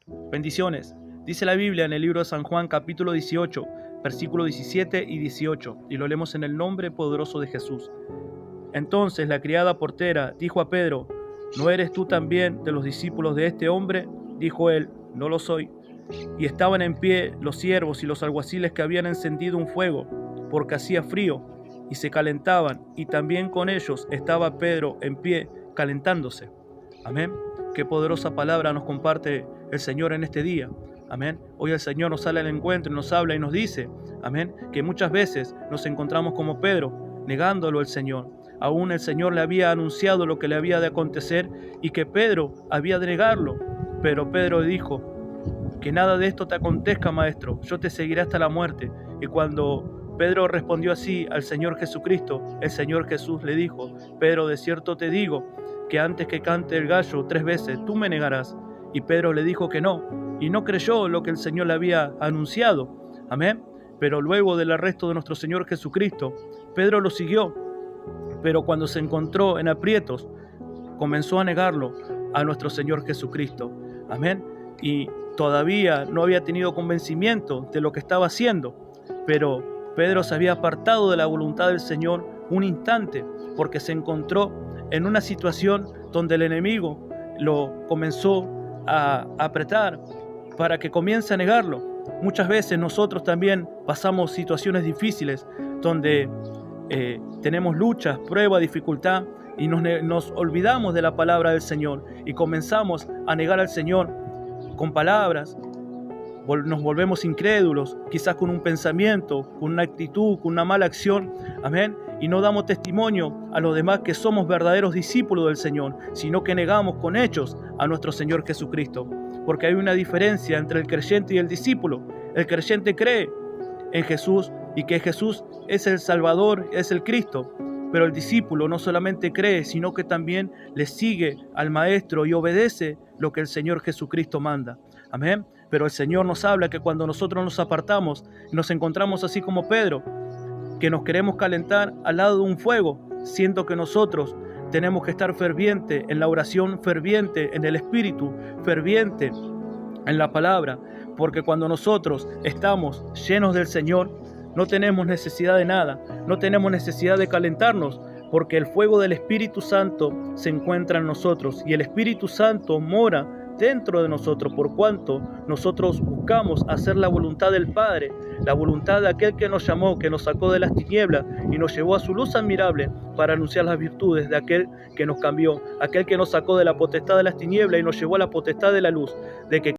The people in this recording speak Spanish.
Bendiciones. Dice la Biblia en el libro de San Juan capítulo 18, versículos 17 y 18, y lo leemos en el nombre poderoso de Jesús. Entonces la criada portera dijo a Pedro: ¿No eres tú también de los discípulos de este hombre? Dijo él: No lo soy. Y estaban en pie los siervos y los alguaciles que habían encendido un fuego, porque hacía frío, y se calentaban, y también con ellos estaba Pedro en pie, calentándose. Amén. Qué poderosa palabra nos comparte el Señor en este día. Amén. Hoy el Señor nos sale al encuentro y nos habla y nos dice, amén, que muchas veces nos encontramos como Pedro, negándolo al Señor. Aún el Señor le había anunciado lo que le había de acontecer y que Pedro había de negarlo. Pero Pedro le dijo: que nada de esto te acontezca, maestro, yo te seguiré hasta la muerte. Y cuando Pedro respondió así al Señor Jesucristo, el Señor Jesús le dijo: Pedro, de cierto te digo, que antes que cante el gallo 3 veces, tú me negarás. Y Pedro le dijo que no, y no creyó lo que el Señor le había anunciado. Amén. Pero luego del arresto de nuestro Señor Jesucristo, Pedro lo siguió. Pero cuando se encontró en aprietos, comenzó a negarlo a nuestro Señor Jesucristo. Amén. Y todavía no había tenido convencimiento de lo que estaba haciendo. Pero Pedro se había apartado de la voluntad del Señor un instante, porque se encontró en una situación donde el enemigo lo comenzó a apretar para que comience a negarlo. Muchas veces nosotros también pasamos situaciones difíciles donde tenemos luchas, pruebas, dificultad, y nos olvidamos de la palabra del Señor y comenzamos a negar al Señor con palabras. Nos volvemos incrédulos, quizás con un pensamiento, con una actitud, con una mala acción, amén, y no damos testimonio a los demás que somos verdaderos discípulos del Señor, sino que negamos con hechos a nuestro Señor Jesucristo, porque hay una diferencia entre el creyente y el discípulo. El creyente cree en Jesús y que Jesús es el Salvador, es el Cristo, pero el discípulo no solamente cree, sino que también le sigue al Maestro y obedece lo que el Señor Jesucristo manda. Amén. Pero el Señor nos habla que cuando nosotros nos apartamos y nos encontramos así como Pedro, que nos queremos calentar al lado de un fuego, siento que nosotros tenemos que estar ferviente en la oración, ferviente en el Espíritu, ferviente en la palabra, porque cuando nosotros estamos llenos del Señor, no tenemos necesidad de nada, no tenemos necesidad de calentarnos, porque el fuego del Espíritu Santo se encuentra en nosotros y el Espíritu Santo mora dentro de nosotros, por cuanto nosotros buscamos hacer la voluntad del Padre, la voluntad de aquel que nos llamó, que nos sacó de las tinieblas y nos llevó a su luz admirable para anunciar las virtudes de aquel que nos cambió, aquel que nos sacó de la potestad de las tinieblas y nos llevó a la potestad de la luz, de que